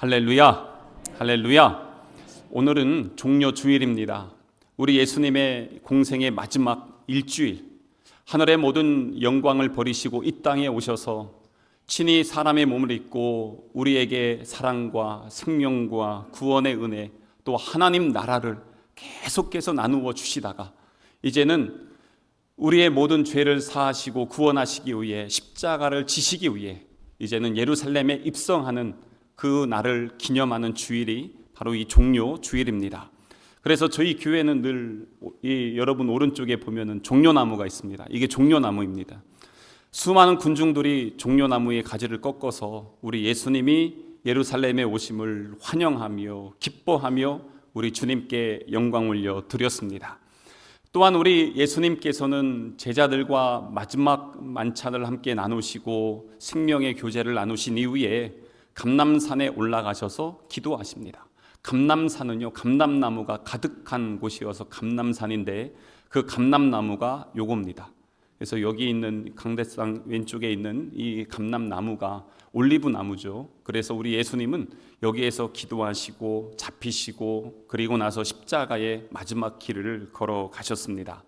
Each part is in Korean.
할렐루야, 할렐루야. 오늘은 종려 주일입니다. 우리 예수님의 공생의 마지막 일주일, 하늘의 모든 영광을 버리시고 이 땅에 오셔서 친히 사람의 몸을 입고 우리에게 사랑과 생명과 구원의 은혜, 또 하나님 나라를 계속해서 나누어 주시다가 이제는 우리의 모든 죄를 사하시고 구원하시기 위해 십자가를 지시기 위해 이제는 예루살렘에 입성하는 그 날을 기념하는 주일이 바로 이 종려 주일입니다. 그래서 저희 교회는 늘 여러분 오른쪽에 보면은 종려나무가 있습니다. 이게 종려나무입니다. 수많은 군중들이 종려나무의 가지를 꺾어서 우리 예수님이 예루살렘에 오심을 환영하며 기뻐하며 우리 주님께 영광 올려 드렸습니다. 또한 우리 예수님께서는 제자들과 마지막 만찬을 함께 나누시고 생명의 교제를 나누신 이후에 감람산에 올라가셔서 기도하십니다. 감람산은요, 감람나무가 가득한 곳이어서 감람산인데 그 감람나무가 요겁니다. 그래서 여기 있는 강대상 왼쪽에 있는 이 감람나무가 올리브 나무죠. 그래서 우리 예수님은 여기에서 기도하시고 잡히시고 그리고 나서 십자가의 마지막 길을 걸어가셨습니다.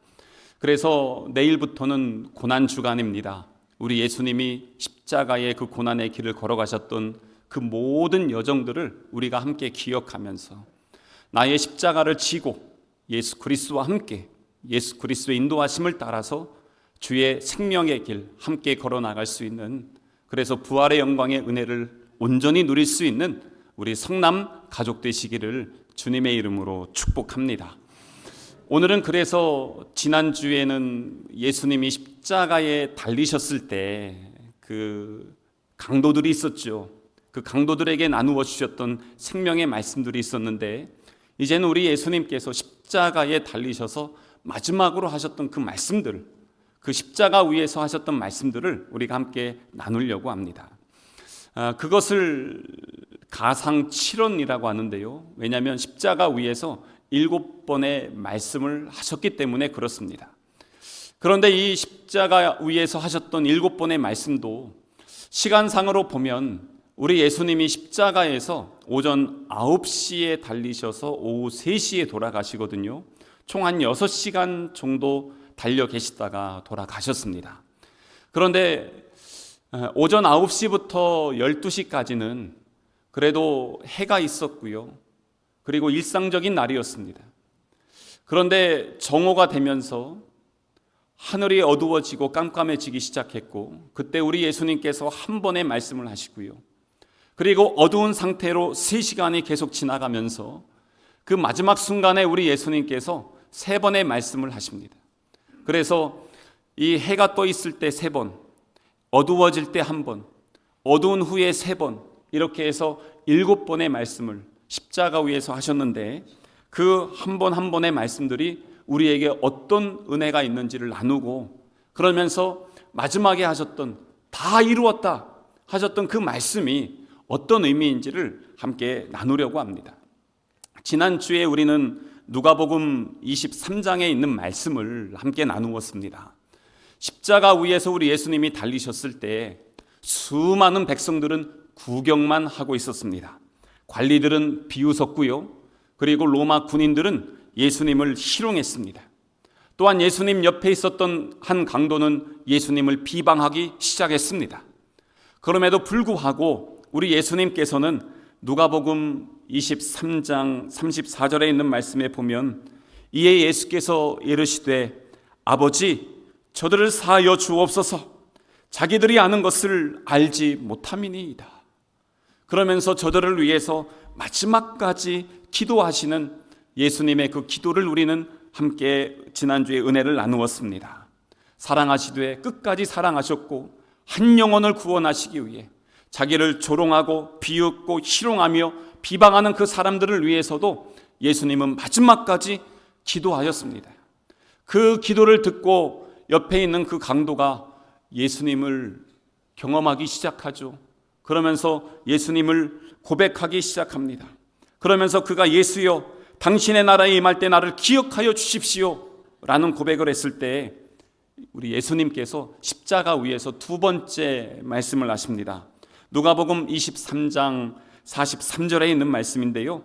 그래서 내일부터는 고난주간입니다. 우리 예수님이 십자가의 그 고난의 길을 걸어가셨던 그 모든 여정들을 우리가 함께 기억하면서 나의 십자가를 지고 예수 그리스도와 함께 예수 그리스도의 인도하심을 따라서 주의 생명의 길 함께 걸어나갈 수 있는, 그래서 부활의 영광의 은혜를 온전히 누릴 수 있는 우리 성남 가족 되시기를 주님의 이름으로 축복합니다. 오늘은 그래서 지난주에는 예수님이 십자가에 달리셨을 때 그 강도들이 있었죠. 그 강도들에게 나누어 주셨던 생명의 말씀들이 있었는데 이제는 우리 예수님께서 십자가에 달리셔서 마지막으로 하셨던 그 말씀들, 그 십자가 위에서 하셨던 말씀들을 우리가 함께 나누려고 합니다. 그것을 가상칠언이라고 하는데요. 왜냐하면 십자가 위에서 7번의 말씀을 하셨기 때문에 그렇습니다. 그런데 이 십자가 위에서 하셨던 7번의 말씀도 시간상으로 보면 우리 예수님이 십자가에서 오전 9시에 달리셔서 오후 3시에 돌아가시거든요. 총 한 6시간 정도 달려 계시다가 돌아가셨습니다. 그런데 오전 9시부터 12시까지는 그래도 해가 있었고요. 그리고 일상적인 날이었습니다. 그런데 정오가 되면서 하늘이 어두워지고 깜깜해지기 시작했고 그때 우리 예수님께서 한 번의 말씀을 하시고요. 그리고 어두운 상태로 3시간이 계속 지나가면서 그 마지막 순간에 우리 예수님께서 3번의 말씀을 하십니다. 그래서 이 해가 떠 있을 때 3번, 어두워질 때 1번, 어두운 후에 3번, 이렇게 해서 7번의 말씀을 십자가 위에서 하셨는데 그 한 번 한 번의 말씀들이 우리에게 어떤 은혜가 있는지를 나누고, 그러면서 마지막에 하셨던 다 이루었다 하셨던 그 말씀이 어떤 의미인지를 함께 나누려고 합니다. 지난주에 우리는 누가복음 23장에 있는 말씀을 함께 나누었습니다. 십자가 위에서 우리 예수님이 달리셨을 때 수많은 백성들은 구경만 하고 있었습니다. 관리들은 비웃었고요. 그리고 로마 군인들은 예수님을 희롱했습니다. 또한 예수님 옆에 있었던 한 강도는 예수님을 비방하기 시작했습니다. 그럼에도 불구하고 우리 예수님께서는 누가복음 23장 34절에 있는 말씀에 보면 이에 예수께서 이르시되 아버지 저들을 사하여 주옵소서 자기들이 아는 것을 알지 못함이니이다. 그러면서 저들을 위해서 마지막까지 기도하시는 예수님의 그 기도를 우리는 함께 지난주에 은혜를 나누었습니다. 사랑하시되 끝까지 사랑하셨고 한 영혼을 구원하시기 위해 자기를 조롱하고 비웃고 희롱하며 비방하는 그 사람들을 위해서도 예수님은 마지막까지 기도하셨습니다. 그 기도를 듣고 옆에 있는 그 강도가 예수님을 경험하기 시작하죠. 그러면서 예수님을 고백하기 시작합니다. 그러면서 그가 예수여 당신의 나라에 임할 때 나를 기억하여 주십시오 라는 고백을 했을 때 우리 예수님께서 십자가 위에서 두 번째 말씀을 하십니다. 누가복음 23장 43절에 있는 말씀인데요.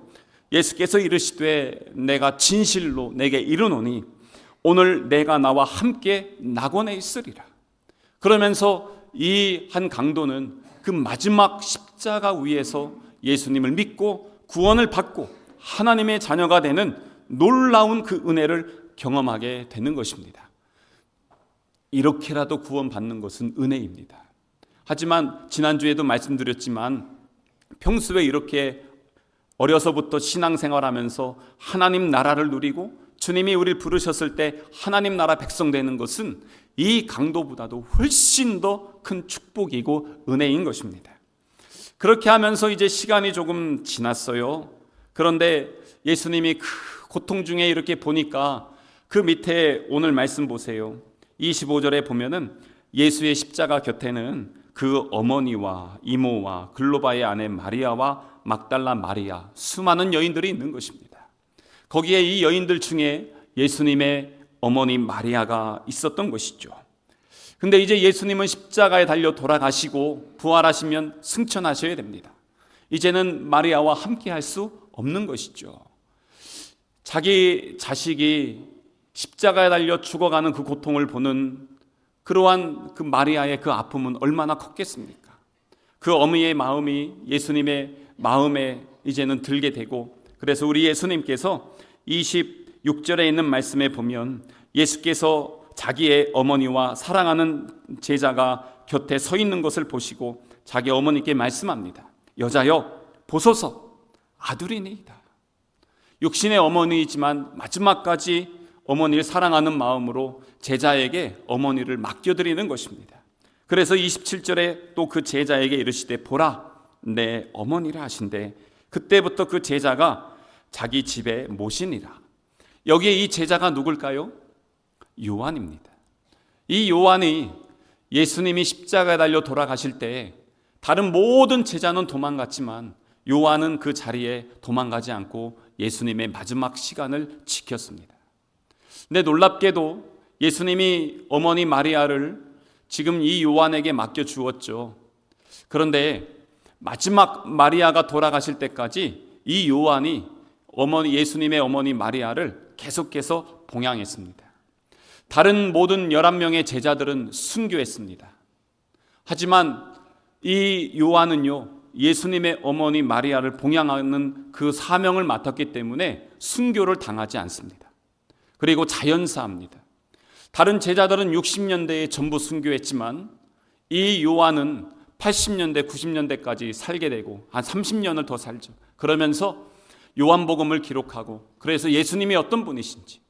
예수께서 이르시되 내가 진실로 내게 이르노니 오늘 내가 나와 함께 낙원에 있으리라. 그러면서 이 한 강도는 그 마지막 십자가 위에서 예수님을 믿고 구원을 받고 하나님의 자녀가 되는 놀라운 그 은혜를 경험하게 되는 것입니다. 이렇게라도 구원받는 것은 은혜입니다. 하지만 지난주에도 말씀드렸지만 평소에 이렇게 어려서부터 신앙생활하면서 하나님 나라를 누리고 주님이 우리를 부르셨을 때 하나님 나라 백성 되는 것은 이 강도보다도 훨씬 더 큰 축복이고 은혜인 것입니다. 그렇게 하면서 이제 시간이 조금 지났어요. 그런데 예수님이 그 고통 중에 이렇게 보니까 그 밑에 오늘 말씀 보세요. 25절에 보면은 예수의 십자가 곁에는 그 어머니와 이모와 글로바의 아내 마리아와 막달라 마리아, 수많은 여인들이 있는 것입니다. 거기에 이 여인들 중에 예수님의 어머니 마리아가 있었던 것이죠. 근데 이제 예수님은 십자가에 달려 돌아가시고 부활하시면 승천하셔야 됩니다. 이제는 마리아와 함께 할 수 없는 것이죠. 자기 자식이 십자가에 달려 죽어가는 그 고통을 보는 그러한 그 마리아의 그 아픔은 얼마나 컸겠습니까? 그 어머니의 마음이 예수님의 마음에 이제는 들게 되고, 그래서 우리 예수님께서 26절에 있는 말씀에 보면 예수께서 자기의 어머니와 사랑하는 제자가 곁에 서 있는 것을 보시고 자기 어머니께 말씀합니다. 여자여 보소서 아들이니이다. 육신의 어머니이지만 마지막까지 어머니를 사랑하는 마음으로 제자에게 어머니를 맡겨드리는 것입니다. 그래서 27절에 또 그 제자에게 이르시되 보라 내 어머니라 하신대 그때부터 그 제자가 자기 집에 모시니라. 여기에 이 제자가 누굴까요? 요한입니다. 이 요한이 예수님이 십자가에 달려 돌아가실 때 다른 모든 제자는 도망갔지만 요한은 그 자리에 도망가지 않고 예수님의 마지막 시간을 지켰습니다. 근데 놀랍게도 예수님이 어머니 마리아를 지금 이 요한에게 맡겨 주었죠. 그런데 마지막 마리아가 돌아가실 때까지 이 요한이 예수님의 어머니 마리아를 계속해서 봉양했습니다. 다른 모든 11명의 제자들은 순교했습니다. 하지만 이 요한은요, 예수님의 어머니 마리아를 봉양하는 그 사명을 맡았기 때문에 순교를 당하지 않습니다. 그리고 자연사합니다. 다른 제자들은 60년대에 전부 순교했지만 이 요한은 80년대, 90년대까지 살게 되고 한 30년을 더 살죠. 그러면서 요한복음을 기록하고, 그래서 예수님이 어떤 분이신지,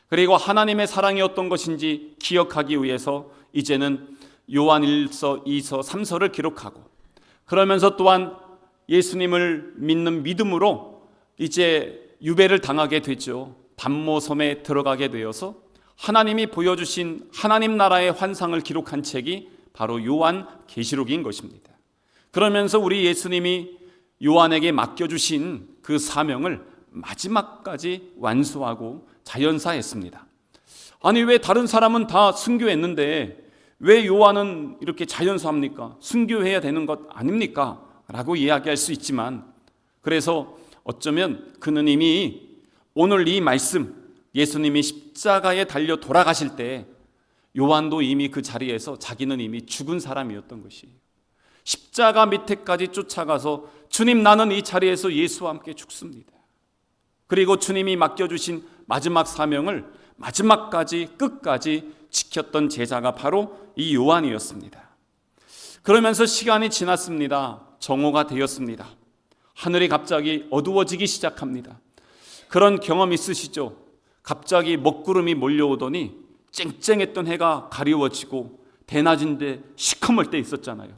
그리고 하나님의 사랑이 어떤 것인지 기억하기 위해서 이제는 요한 1서, 2서, 3서를 기록하고, 그러면서 또한 예수님을 믿는 믿음으로 이제 유배를 당하게 되죠. 담모섬에 들어가게 되어서 하나님이 보여주신 하나님 나라의 환상을 기록한 책이 바로 요한 계시록인 것입니다. 그러면서 우리 예수님이 요한에게 맡겨주신 그 사명을 마지막까지 완수하고 자연사했습니다. 아니 왜 다른 사람은 다 순교했는데 왜 요한은 이렇게 자연사합니까? 순교해야 되는 것 아닙니까? 라고 이야기할 수 있지만, 그래서 어쩌면 그는 이미 오늘 이 말씀, 예수님이 십자가에 달려 돌아가실 때 요한도 이미 그 자리에서 자기는 이미 죽은 사람이었던 것이에요. 십자가 밑에까지 쫓아가서 주님 나는 이 자리에서 예수와 함께 죽습니다. 그리고 주님이 맡겨주신 마지막 사명을 마지막까지 끝까지 지켰던 제자가 바로 이 요한이었습니다. 그러면서 시간이 지났습니다. 정오가 되었습니다. 하늘이 갑자기 어두워지기 시작합니다. 그런 경험 있으시죠? 갑자기 먹구름이 몰려오더니 쨍쨍했던 해가 가리워지고 대낮인데 시커멀 때 있었잖아요.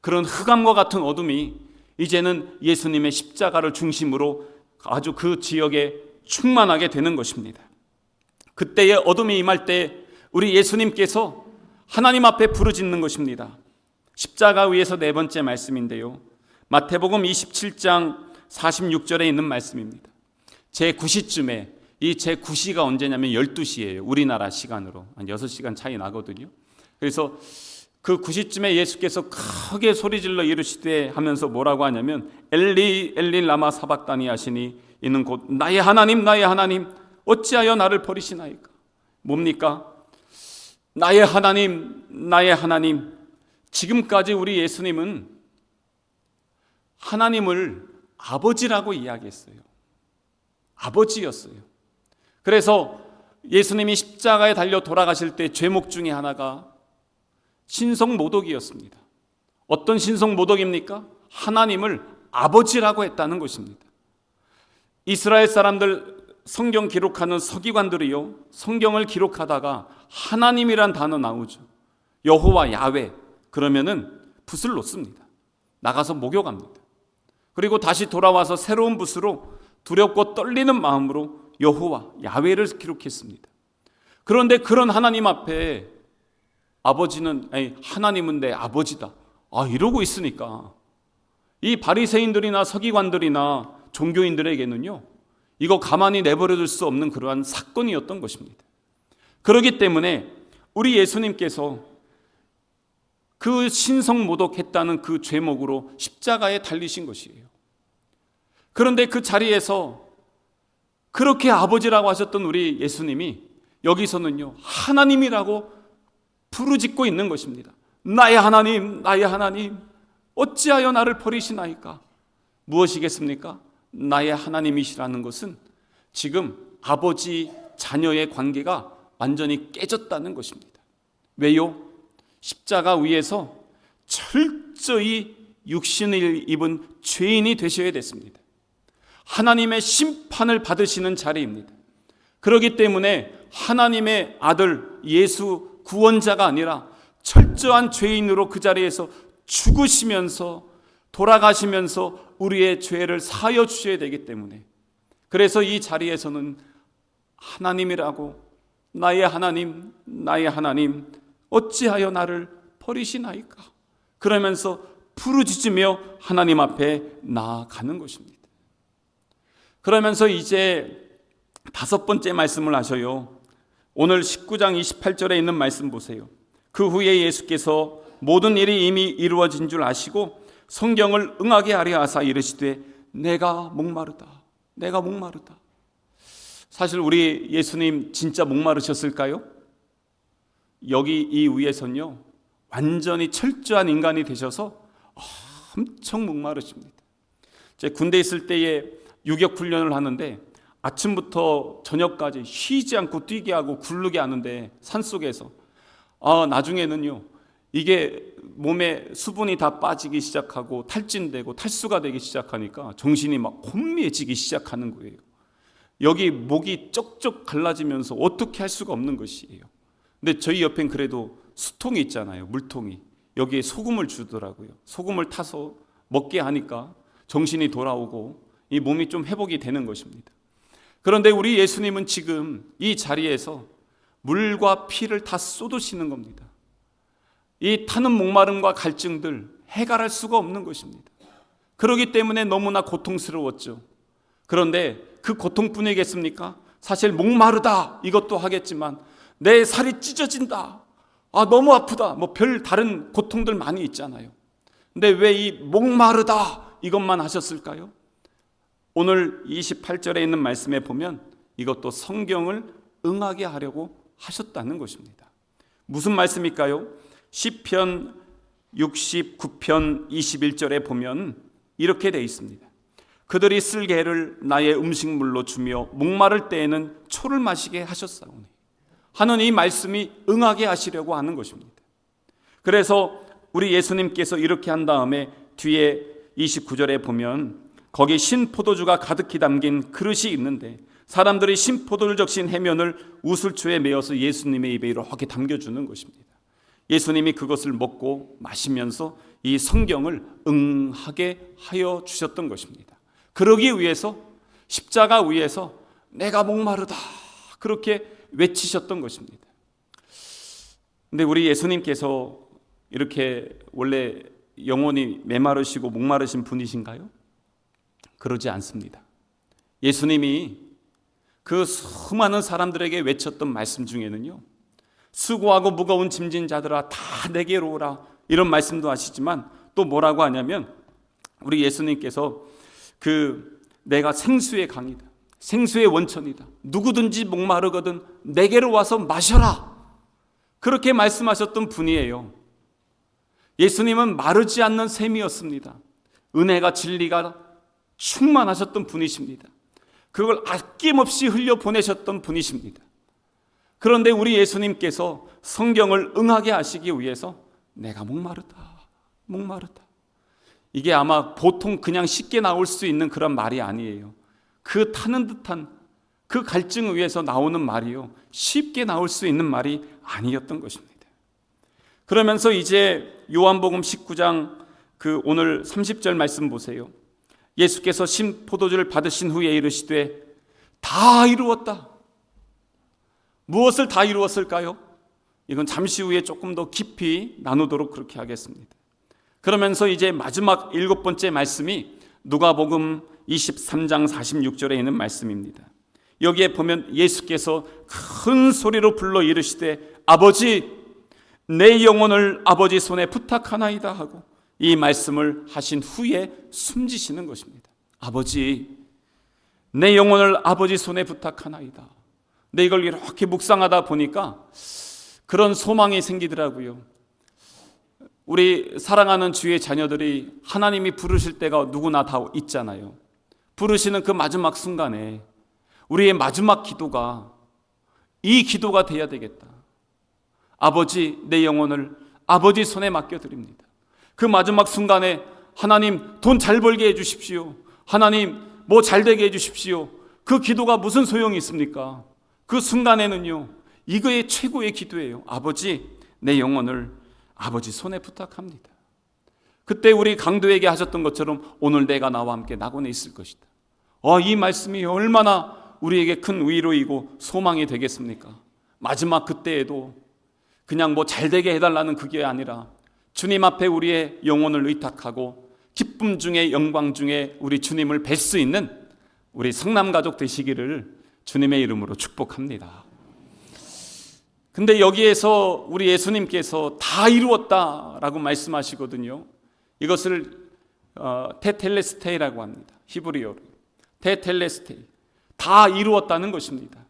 그런 흑암과 같은 어둠이 이제는 예수님의 십자가를 중심으로 아주 그 지역에 충만하게 되는 것입니다. 그때의 어둠이 임할 때 우리 예수님께서 하나님 앞에 부르짖는 것입니다. 십자가 위에서 네 번째 말씀인데요, 마태복음 27장 46절에 있는 말씀입니다. 제9시쯤에, 이 제9시가 언제냐면 12시예요. 우리나라 시간으로 한 6시간 차이 나거든요. 그래서 그 9시쯤에 예수께서 크게 소리질러 이르시되 하면서 뭐라고 하냐면 엘리 엘리 라마 사박다니 하시니 이는 곧 나의 하나님 나의 하나님 어찌하여 나를 버리시나이까. 뭡니까? 나의 하나님 나의 하나님. 지금까지 우리 예수님은 하나님을 아버지라고 이야기했어요. 아버지였어요. 그래서 예수님이 십자가에 달려 돌아가실 때 죄목 중에 하나가 신성모독이었습니다. 어떤 신성모독입니까? 하나님을 아버지라고 했다는 것입니다. 이스라엘 사람들 성경 기록하는 서기관들이요, 성경을 기록하다가 하나님이란 단어 나오죠. 여호와 야훼 그러면은 붓을 놓습니다. 나가서 목욕합니다. 그리고 다시 돌아와서 새로운 붓으로 두렵고 떨리는 마음으로 여호와 야훼를 기록했습니다. 그런데 그런 하나님 앞에 아버지는 하나님은 내 아버지다 이러고 있으니까 이 바리새인들이나 서기관들이나 종교인들에게는요, 이거 가만히 내버려둘 수 없는 그러한 사건이었던 것입니다. 그렇기 때문에 우리 예수님께서 그 신성모독했다는 그 죄목으로 십자가에 달리신 것이에요. 그런데 그 자리에서 그렇게 아버지라고 하셨던 우리 예수님이 여기서는요, 하나님이라고 부르짖고 있는 것입니다. 나의 하나님 나의 하나님 어찌하여 나를 버리시나이까. 무엇이겠습니까? 나의 하나님이시라는 것은 지금 아버지 자녀의 관계가 완전히 깨졌다는 것입니다. 왜요? 십자가 위에서 철저히 육신을 입은 죄인이 되셔야 됐습니다. 하나님의 심판을 받으시는 자리입니다. 그렇기 때문에 하나님의 아들 예수 구원자가 아니라 철저한 죄인으로 그 자리에서 죽으시면서 돌아가시면서 우리의 죄를 사하여 주셔야 되기 때문에, 그래서 이 자리에서는 하나님이라고 나의 하나님 나의 하나님 어찌하여 나를 버리시나이까 그러면서 부르짖으며 하나님 앞에 나아가는 것입니다. 그러면서 이제 5번째 말씀을 하셔요. 오늘 19장 28절에 있는 말씀 보세요. 그 후에 예수께서 모든 일이 이미 이루어진 줄 아시고 성경을 응하게 하려 하사 이르시되 내가 목마르다 내가 목마르다. 사실 우리 예수님 진짜 목마르셨을까요? 여기 이 위에선요, 완전히 철저한 인간이 되셔서 엄청 목마르십니다. 제 군대 있을 때에 유격 훈련을 하는데 아침부터 저녁까지 쉬지 않고 뛰게 하고 굴르게 하는데 산속에서 나중에는요, 이게 몸에 수분이 다 빠지기 시작하고 탈진되고 탈수가 되기 시작하니까 정신이 막 혼미해지기 시작하는 거예요. 여기 목이 쩍쩍 갈라지면서 어떻게 할 수가 없는 것이에요. 근데 저희 옆엔 그래도 수통이 있잖아요. 물통이. 여기에 소금을 주더라고요. 소금을 타서 먹게 하니까 정신이 돌아오고 이 몸이 좀 회복이 되는 것입니다. 그런데 우리 예수님은 지금 이 자리에서 물과 피를 다 쏟으시는 겁니다. 이 타는 목마름과 갈증들 해결할 수가 없는 것입니다. 그렇기 때문에 너무나 고통스러웠죠. 그런데 그 고통뿐이겠습니까? 사실 목마르다 이것도 하겠지만 내 살이 찢어진다, 너무 아프다, 별 다른 고통들 많이 있잖아요. 근데 왜 이 목마르다 이것만 하셨을까요? 오늘 28절에 있는 말씀에 보면 이것도 성경을 응하게 하려고 하셨다는 것입니다. 무슨 말씀일까요? 시편 69편 21절에 보면 이렇게 되어 있습니다. 그들이 쓸개를 나의 음식물로 주며 목마를 때에는 초를 마시게 하셨사오니 하는 이 말씀이 응하게 하시려고 하는 것입니다. 그래서 우리 예수님께서 이렇게 한 다음에 뒤에 29절에 보면 거기 신포도주가 가득히 담긴 그릇이 있는데 사람들이 신포도를 적신 해면을 우슬초에 메어서 예수님의 입에 이렇게 담겨주는 것입니다. 예수님이 그것을 먹고 마시면서 이 성경을 응하게 하여 주셨던 것입니다. 그러기 위해서 십자가 위에서 내가 목마르다 그렇게 외치셨던 것입니다. 근데 우리 예수님께서 이렇게 원래 영혼이 메마르시고 목마르신 분이신가요? 그러지 않습니다. 예수님이 그 수많은 사람들에게 외쳤던 말씀 중에는요, 수고하고 무거운 짐진 자들아 다 내게로 오라, 이런 말씀도 하시지만 또 뭐라고 하냐면 우리 예수님께서 내가 생수의 강이다, 생수의 원천이다, 누구든지 목마르거든 내게로 와서 마셔라, 그렇게 말씀하셨던 분이에요. 예수님은 마르지 않는 샘이었습니다. 은혜가 진리가 충만하셨던 분이십니다. 그걸 아낌없이 흘려보내셨던 분이십니다. 그런데 우리 예수님께서 성경을 응하게 하시기 위해서 내가 목마르다, 목마르다, 이게 아마 보통 그냥 쉽게 나올 수 있는 그런 말이 아니에요. 그 타는 듯한 그 갈증 위에서 나오는 말이요, 쉽게 나올 수 있는 말이 아니었던 것입니다. 그러면서 이제 요한복음 19장 오늘 30절 말씀 보세요. 예수께서 신 포도주를 받으신 후에 이르시되 다 이루었다. 무엇을 다 이루었을까요? 이건 잠시 후에 조금 더 깊이 나누도록 그렇게 하겠습니다. 그러면서 이제 마지막 7번째 말씀이 누가복음 23장 46절에 있는 말씀입니다. 여기에 보면 예수께서 큰 소리로 불러 이르시되 아버지, 내 영혼을 아버지 손에 부탁하나이다 하고 이 말씀을 하신 후에 숨지시는 것입니다. 아버지, 내 영혼을 아버지 손에 부탁하나이다. 근데 이걸 이렇게 묵상하다 보니까 그런 소망이 생기더라고요. 우리 사랑하는 주의 자녀들이 하나님이 부르실 때가 누구나 다 있잖아요. 부르시는 그 마지막 순간에 우리의 마지막 기도가 이 기도가 돼야 되겠다. 아버지, 내 영혼을 아버지 손에 맡겨드립니다. 그 마지막 순간에 하나님 돈 잘 벌게 해주십시오, 하나님 뭐 잘 되게 해주십시오, 그 기도가 무슨 소용이 있습니까? 그 순간에는요, 이거의 최고의 기도예요. 아버지, 내 영혼을 아버지 손에 부탁합니다. 그때 우리 강도에게 하셨던 것처럼 오늘 내가 나와 함께 낙원에 있을 것이다. 이 말씀이 얼마나 우리에게 큰 위로이고 소망이 되겠습니까? 마지막 그때에도 그냥 뭐 잘되게 해달라는 그게 아니라 주님 앞에 우리의 영혼을 의탁하고 기쁨 중에 영광 중에 우리 주님을 뵐 수 있는 우리 성남가족 되시기를 주님의 이름으로 축복합니다. 근데 여기에서 우리 예수님께서 다 이루었다라고 말씀하시거든요. 이것을 테텔레스테이라고 합니다. 히브리어로 테텔레스테이, 다 이루었다는 것입니다.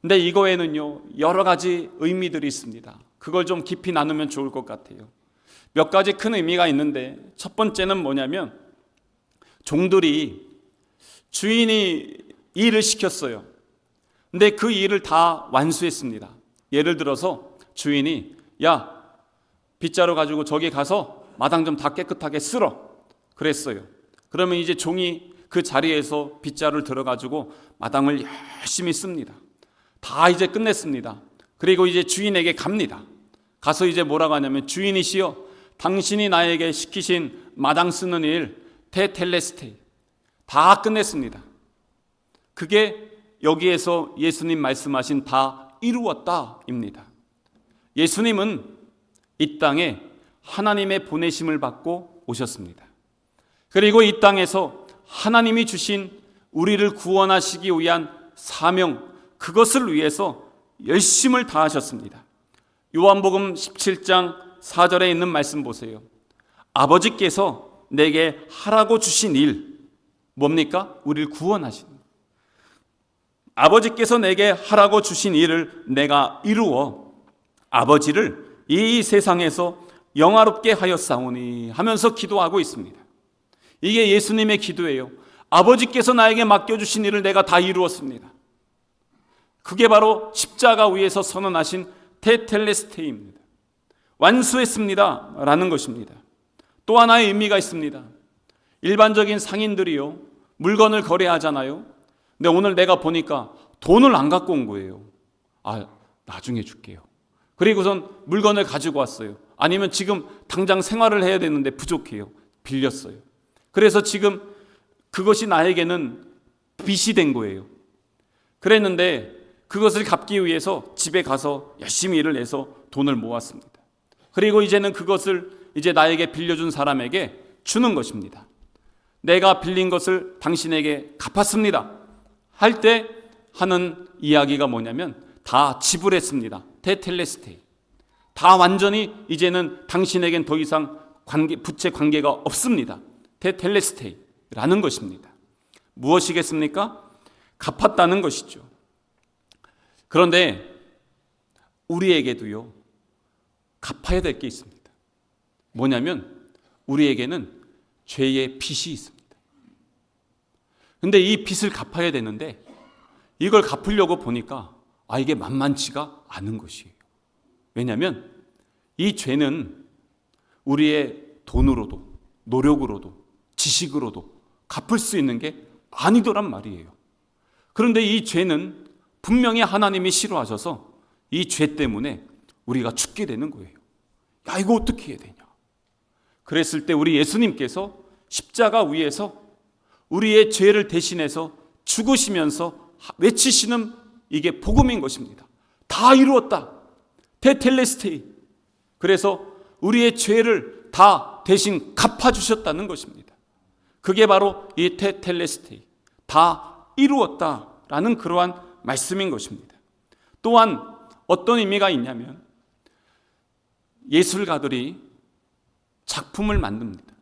근데 이거에는요 여러 가지 의미들이 있습니다. 그걸 좀 깊이 나누면 좋을 것 같아요. 몇 가지 큰 의미가 있는데 첫 번째는 뭐냐면 종들이 주인이 일을 시켰어요. 근데 그 일을 다 완수했습니다. 예를 들어서 주인이 야, 빗자루 가지고 저기 가서 마당 좀 다 깨끗하게 쓸어 그랬어요. 그러면 이제 종이 그 자리에서 빗자루를 들어가지고 마당을 열심히 씁니다. 다 이제 끝냈습니다. 그리고 이제 주인에게 갑니다. 가서 이제 뭐라고 하냐면 주인이시여, 당신이 나에게 시키신 마당 쓰는 일 테텔레스테이 다 끝냈습니다. 그게 여기에서 예수님 말씀하신 다 이루었다입니다. 예수님은 이 땅에 하나님의 보내심을 받고 오셨습니다. 그리고 이 땅에서 하나님이 주신 우리를 구원하시기 위한 사명, 그것을 위해서 열심을 다하셨습니다. 요한복음 17장 4절에 있는 말씀 보세요. 아버지께서 내게 하라고 주신 일, 뭡니까? 우리를 구원하신 일. 아버지께서 내게 하라고 주신 일을 내가 이루어 아버지를 이 세상에서 영화롭게 하였사오니 하면서 기도하고 있습니다. 이게 예수님의 기도예요. 아버지께서 나에게 맡겨주신 일을 내가 다 이루었습니다. 그게 바로 십자가 위에서 선언하신 테텔레스테이입니다. 완수했습니다 라는 것입니다. 또 하나의 의미가 있습니다. 일반적인 상인들이요, 물건을 거래하잖아요. 근데 오늘 내가 보니까 돈을 안 갖고 온 거예요. 나중에 줄게요. 그리고선 물건을 가지고 왔어요. 아니면 지금 당장 생활을 해야 되는데 부족해요. 빌렸어요. 그래서 지금 그것이 나에게는 빚이 된 거예요. 그랬는데 그것을 갚기 위해서 집에 가서 열심히 일을 해서 돈을 모았습니다. 그리고 이제는 그것을 이제 나에게 빌려준 사람에게 주는 것입니다. 내가 빌린 것을 당신에게 갚았습니다 할 때 하는 이야기가 뭐냐면 다 지불했습니다. 테텔레스테이. 다 완전히 이제는 당신에겐 더 이상 부채 관계가 없습니다. 테텔레스테이라는 것입니다. 무엇이겠습니까? 갚았다는 것이죠. 그런데 우리에게도요, 갚아야 될 게 있습니다. 뭐냐면 우리에게는 죄의 빚이 있습니다. 근데 이 빚을 갚아야 되는데 이걸 갚으려고 보니까 이게 만만치가 않은 것이에요. 왜냐하면 이 죄는 우리의 돈으로도 노력으로도 지식으로도 갚을 수 있는 게 아니더란 말이에요. 그런데 이 죄는 분명히 하나님이 싫어하셔서 이 죄 때문에 우리가 죽게 되는 거예요. 이거 어떻게 해야 되냐? 그랬을 때 우리 예수님께서 십자가 위에서 우리의 죄를 대신해서 죽으시면서 외치시는 이게 복음인 것입니다. 다 이루었다. 테텔레스테이. 그래서 우리의 죄를 다 대신 갚아주셨다는 것입니다. 그게 바로 이 테텔레스테이. 다 이루었다라는 그러한 말씀인 것입니다. 또한 어떤 의미가 있냐면 예술가들이 작품을 만듭니다.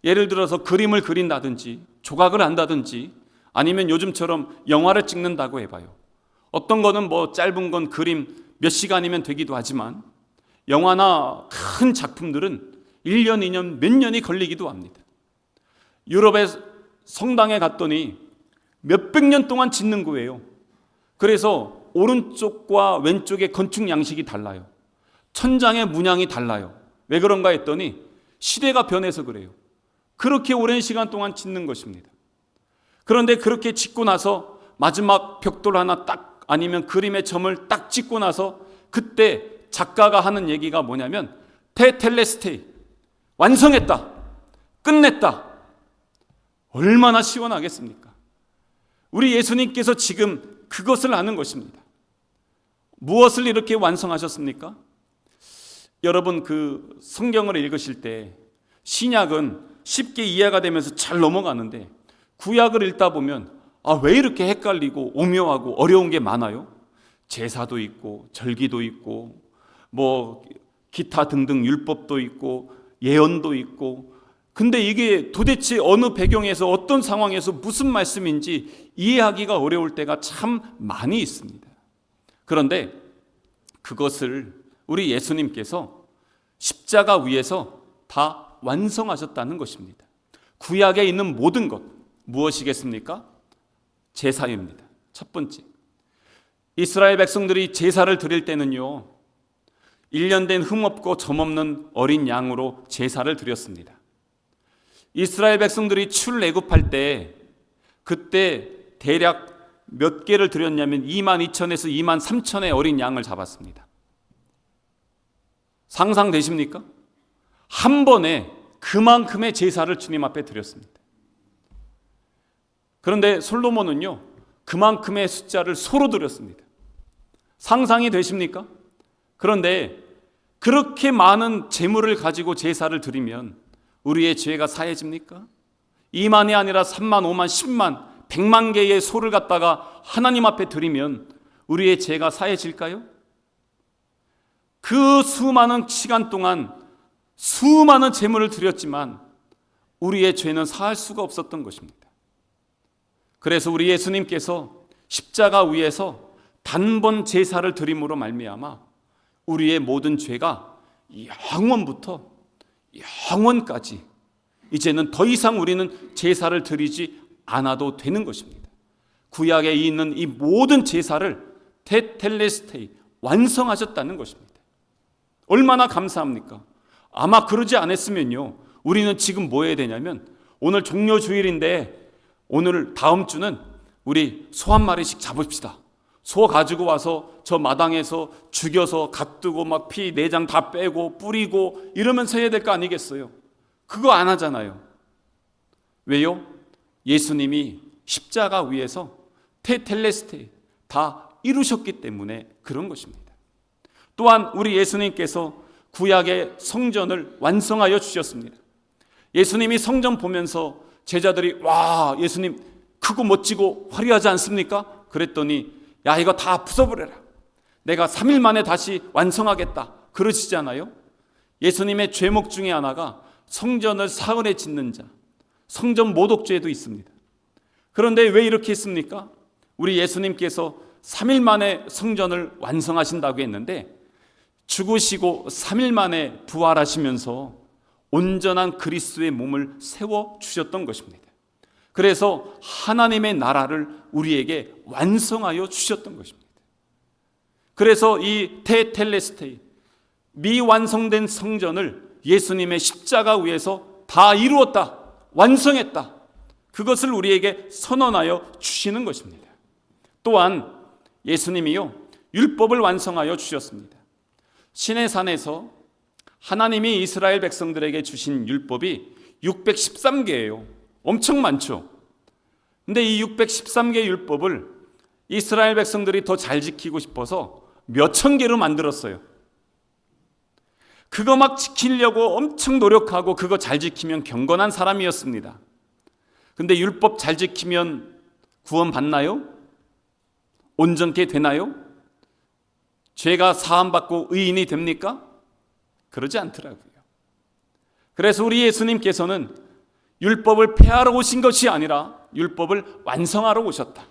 예를 들어서 그림을 그린다든지 조각을 한다든지 아니면 요즘처럼 영화를 찍는다고 해봐요. 어떤 거는 짧은 건 그림 몇 시간이면 되기도 하지만 영화나 큰 작품들은 1년, 2년, 몇 년이 걸리기도 합니다. 유럽의 성당에 갔더니 몇백 년 동안 짓는 거예요. 그래서 오른쪽과 왼쪽의 건축 양식이 달라요. 천장의 문양이 달라요. 왜 그런가 했더니 시대가 변해서 그래요. 그렇게 오랜 시간 동안 짓는 것입니다. 그런데 그렇게 짓고 나서 마지막 벽돌 하나 딱 아니면 그림의 점을 딱 찍고 나서 그때 작가가 하는 얘기가 뭐냐면 테텔레스테이, 완성했다, 끝냈다. 얼마나 시원하겠습니까? 우리 예수님께서 지금 그것을 하는 것입니다. 무엇을 이렇게 완성하셨습니까? 여러분 그 성경을 읽으실 때 신약은 쉽게 이해가 되면서 잘 넘어가는데 구약을 읽다 보면 왜 이렇게 헷갈리고 오묘하고 어려운 게 많아요? 제사도 있고 절기도 있고 기타 등등 율법도 있고 예언도 있고, 근데 이게 도대체 어느 배경에서 어떤 상황에서 무슨 말씀인지 이해하기가 어려울 때가 참 많이 있습니다. 그런데 그것을 우리 예수님께서 십자가 위에서 다 완성하셨다는 것입니다. 구약에 있는 모든 것 무엇이겠습니까? 제사입니다. 첫 번째, 이스라엘 백성들이 제사를 드릴 때는요 1년 된 흠없고 점없는 어린 양으로 제사를 드렸습니다. 이스라엘 백성들이 출애굽할 때 그때 대략 몇 개를 드렸냐면 22,000에서 23,000의 어린 양을 잡았습니다. 상상되십니까? 한 번에 그만큼의 제사를 주님 앞에 드렸습니다. 그런데 솔로몬은요 그만큼의 숫자를 소로 드렸습니다. 상상이 되십니까? 그런데 그렇게 많은 재물을 가지고 제사를 드리면 우리의 죄가 사해집니까? 2만이 아니라 3만, 5만, 10만, 100만 개의 소를 갖다가 하나님 앞에 드리면 우리의 죄가 사해질까요? 그 수많은 시간 동안 수많은 재물을 드렸지만 우리의 죄는 사할 수가 없었던 것입니다. 그래서 우리 예수님께서 십자가 위에서 단번 제사를 드림으로 말미암아 우리의 모든 죄가 영원부터 영원까지 이제는 더 이상 우리는 제사를 드리지 않아도 되는 것입니다. 구약에 있는 이 모든 제사를 테텔레스테이, 완성하셨다는 것입니다. 얼마나 감사합니까? 아마 그러지 않았으면요 우리는 지금 뭐 해야 되냐면 오늘 종료주일인데 오늘 다음 주는 우리 소 한 마리씩 잡읍시다. 소 가지고 와서 저 마당에서 죽여서 갓뜨고 막 피 내장 다 빼고 뿌리고 이러면서 해야 될 거 아니겠어요? 그거 안 하잖아요. 왜요? 예수님이 십자가 위에서 테텔레스테 다 이루셨기 때문에 그런 것입니다. 또한 우리 예수님께서 구약의 성전을 완성하여 주셨습니다. 예수님이 성전 보면서 제자들이 와 예수님 크고 멋지고 화려하지 않습니까? 그랬더니 야 이거 다 부숴버려라. 내가 3일 만에 다시 완성하겠다 그러시잖아요. 예수님의 죄목 중에 하나가 성전을 사흘에 짓는 자, 성전 모독죄도 있습니다. 그런데 왜 이렇게 했습니까? 우리 예수님께서 3일 만에 성전을 완성하신다고 했는데 죽으시고 3일 만에 부활하시면서 온전한 그리스도의 몸을 세워주셨던 것입니다. 그래서 하나님의 나라를 우리에게 완성하여 주셨던 것입니다. 그래서 이 테텔레스테이, 미완성된 성전을 예수님의 십자가 위에서 다 이루었다, 완성했다, 그것을 우리에게 선언하여 주시는 것입니다. 또한 예수님이요, 율법을 완성하여 주셨습니다. 시내산에서 하나님이 이스라엘 백성들에게 주신 율법이 613개예요. 엄청 많죠. 근데 이 613개 율법을 이스라엘 백성들이 더 잘 지키고 싶어서 몇천 개로 만들었어요. 그거 막 지키려고 엄청 노력하고 그거 잘 지키면 경건한 사람이었습니다. 근데 율법 잘 지키면 구원 받나요? 온전케 되나요? 죄가 사함받고 의인이 됩니까? 그러지 않더라고요. 그래서 우리 예수님께서는 율법을 폐하러 오신 것이 아니라 율법을 완성하러 오셨다.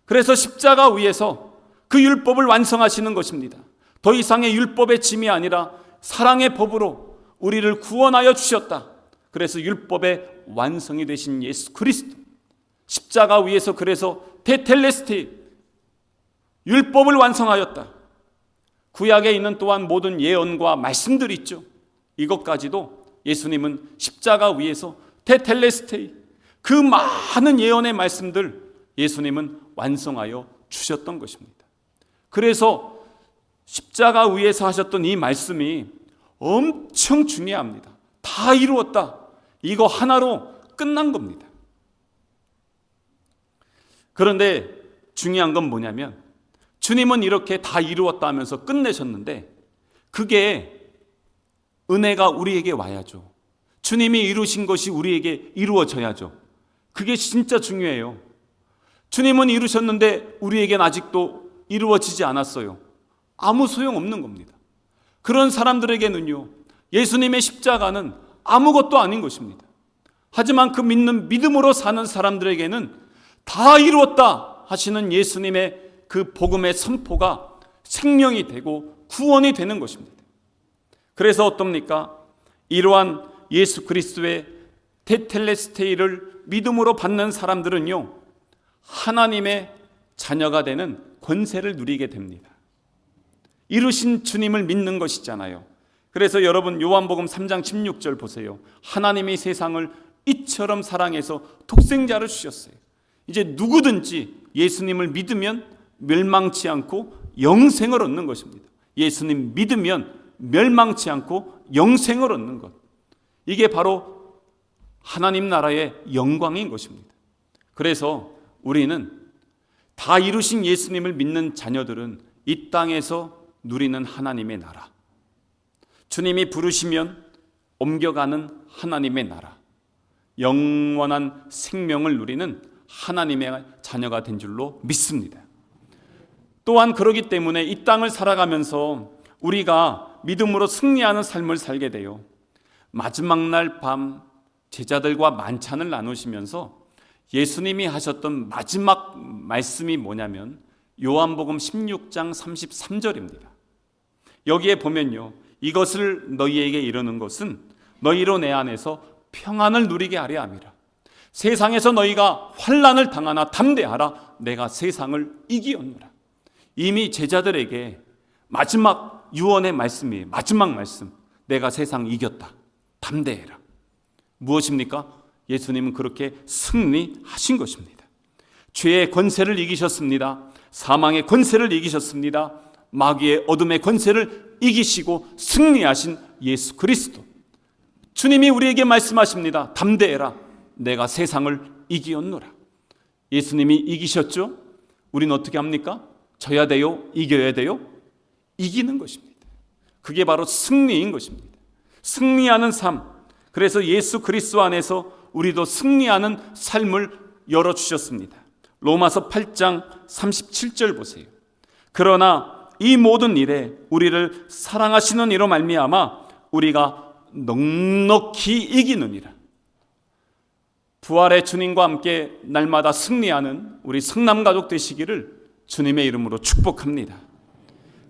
그래서 십자가 위에서 그 율법을 완성하시는 것입니다. 더 이상의 율법의 짐이 아니라 사랑의 법으로 우리를 구원하여 주셨다. 그래서 율법의 완성이 되신 예수 그리스도, 십자가 위에서 그래서 테텔레스티, 율법을 완성하였다. 구약에 있는 또한 모든 예언과 말씀들이 있죠. 이것까지도 예수님은 십자가 위에서 테텔레스테이, 그 많은 예언의 말씀들 예수님은 완성하여 주셨던 것입니다. 그래서 십자가 위에서 하셨던 이 말씀이 엄청 중요합니다. 다 이루었다, 이거 하나로 끝난 겁니다. 그런데 중요한 건 뭐냐면 주님은 이렇게 다 이루었다 하면서 끝내셨는데 그게 은혜가 우리에게 와야죠. 주님이 이루신 것이 우리에게 이루어져야죠. 그게 진짜 중요해요. 주님은 이루셨는데 우리에겐 아직도 이루어지지 않았어요. 아무 소용없는 겁니다. 그런 사람들에게는요, 예수님의 십자가는 아무것도 아닌 것입니다. 하지만 그 믿음으로 사는 사람들에게는 다 이루었다 하시는 예수님의 그 복음의 선포가 생명이 되고 구원이 되는 것입니다. 그래서 어떻습니까? 이러한 예수 그리스도의 테텔레스테이를 믿음으로 받는 사람들은요, 하나님의 자녀가 되는 권세를 누리게 됩니다. 이루신 주님을 믿는 것이잖아요. 그래서 여러분 요한복음 3장 16절 보세요. 하나님이 세상을 이처럼 사랑해서 독생자를 주셨어요. 이제 누구든지 예수님을 믿으면 멸망치 않고 영생을 얻는 것입니다. 예수님 믿으면 멸망치 않고 영생을 얻는 것, 이게 바로 하나님 나라의 영광인 것입니다. 그래서 우리는 다 이루신 예수님을 믿는 자녀들은 이 땅에서 누리는 하나님의 나라, 주님이 부르시면 옮겨가는 하나님의 나라, 영원한 생명을 누리는 하나님의 자녀가 된 줄로 믿습니다. 또한 그러기 때문에 이 땅을 살아가면서 우리가 믿음으로 승리하는 삶을 살게 돼요. 마지막 날 밤 제자들과 만찬을 나누시면서 예수님이 하셨던 마지막 말씀이 뭐냐면 요한복음 16장 33절입니다. 여기에 보면요, 이것을 너희에게 이르는 것은 너희로 내 안에서 평안을 누리게 하려 함이라. 세상에서 너희가 환난을 당하나 담대하라. 내가 세상을 이기었노라. 이미 제자들에게 마지막 유언의 말씀이에요. 마지막 말씀. 내가 세상 이겼다. 담대해라. 무엇입니까? 예수님은 그렇게 승리하신 것입니다. 죄의 권세를 이기셨습니다. 사망의 권세를 이기셨습니다. 마귀의 어둠의 권세를 이기시고 승리하신 예수 그리스도. 주님이 우리에게 말씀하십니다. 담대해라. 내가 세상을 이기었노라. 예수님이 이기셨죠? 우리는 어떻게 합니까? 져야 돼요? 이겨야 돼요? 이기는 것입니다. 그게 바로 승리인 것입니다. 승리하는 삶. 그래서 예수 그리스도 안에서 우리도 승리하는 삶을 열어주셨습니다. 로마서 8장 37절 보세요. 그러나 이 모든 일에 우리를 사랑하시는 이로 말미암아 우리가 넉넉히 이기느니라. 부활의 주님과 함께 날마다 승리하는 우리 성남가족 되시기를 주님의 이름으로 축복합니다.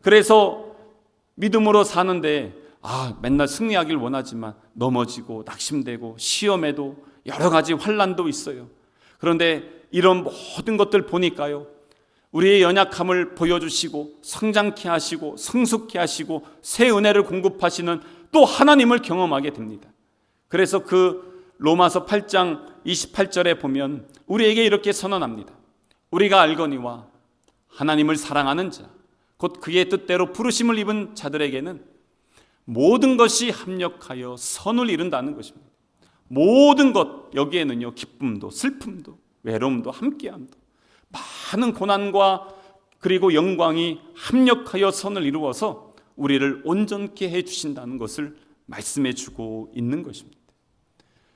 그래서 믿음으로 사는데 맨날 승리하길 원하지만 넘어지고 낙심되고 시험에도 여러 가지 환난도 있어요. 그런데 이런 모든 것들 보니까요, 우리의 연약함을 보여주시고 성장케 하시고 성숙케 하시고 새 은혜를 공급하시는 또 하나님을 경험하게 됩니다. 그래서 그 로마서 8장 28절에 보면 우리에게 이렇게 선언합니다. 우리가 알거니와 하나님을 사랑하는 자, 곧 그의 뜻대로 부르심을 입은 자들에게는 모든 것이 합력하여 선을 이룬다는 것입니다. 모든 것, 여기에는요, 기쁨도 슬픔도 외로움도 함께함도 많은 고난과 그리고 영광이 합력하여 선을 이루어서 우리를 온전케 해주신다는 것을 말씀해 주고 있는 것입니다.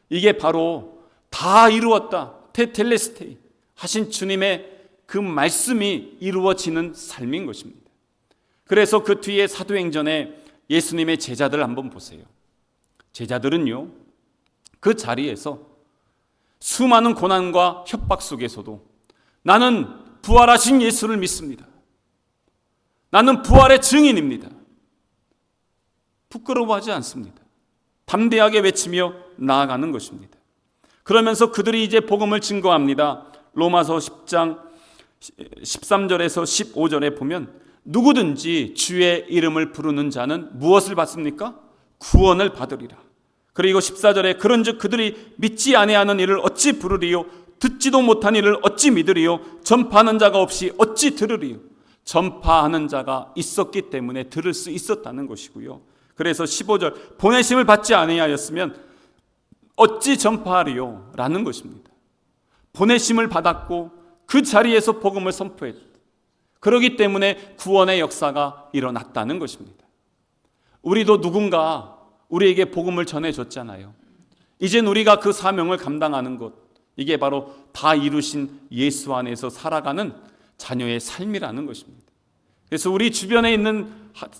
이게 바로 다 이루었다, 테텔레스테이 하신 주님의 그 말씀이 이루어지는 삶인 것입니다. 그래서 그 뒤에 사도행전에 예수님의 제자들 한번 보세요. 제자들은요, 그 자리에서 수많은 고난과 협박 속에서도 나는 부활하신 예수를 믿습니다. 나는 부활의 증인입니다. 부끄러워하지 않습니다. 담대하게 외치며 나아가는 것입니다. 그러면서 그들이 이제 복음을 증거합니다. 로마서 10장 13절에서 15절에 보면 누구든지 주의 이름을 부르는 자는 무엇을 받습니까? 구원을 받으리라. 그리고 14절에 그런즉 그들이 믿지 아니하는 이를 어찌 부르리요? 듣지도 못한 이를 어찌 믿으리요? 전파하는 자가 없이 어찌 들으리요? 전파하는 자가 있었기 때문에 들을 수 있었다는 것이고요. 그래서 15절 보내심을 받지 아니하였으면 어찌 전파하리요? 라는 것입니다. 보내심을 받았고 그 자리에서 복음을 선포했다. 그렇기 때문에 구원의 역사가 일어났다는 것입니다. 우리도 누군가 우리에게 복음을 전해줬잖아요. 이젠 우리가 그 사명을 감당하는 것, 이게 바로 다 이루신 예수 안에서 살아가는 자녀의 삶이라는 것입니다. 그래서 우리 주변에 있는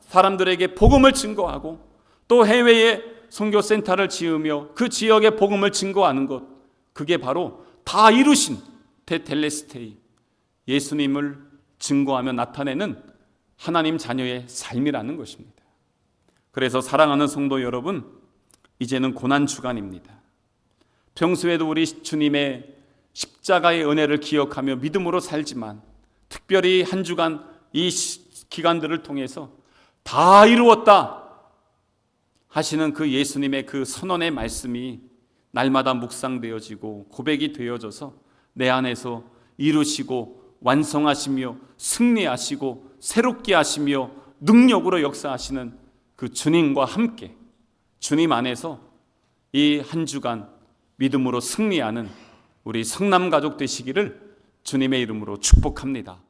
사람들에게 복음을 증거하고 또 해외에 선교센터를 지으며 그 지역의 복음을 증거하는 것, 그게 바로 다 이루신 테텔레스테이, 예수님을 증거하며 나타내는 하나님 자녀의 삶이라는 것입니다. 그래서 사랑하는 성도 여러분, 이제는 고난 주간입니다. 평소에도 우리 주님의 십자가의 은혜를 기억하며 믿음으로 살지만 특별히 한 주간 이 기간들을 통해서 다 이루었다 하시는 그 예수님의 그 선언의 말씀이 날마다 묵상되어지고 고백이 되어져서 내 안에서 이루시고 완성하시며 승리하시고 새롭게 하시며 능력으로 역사하시는 그 주님과 함께 주님 안에서 이 한 주간 믿음으로 승리하는 우리 성남가족 되시기를 주님의 이름으로 축복합니다.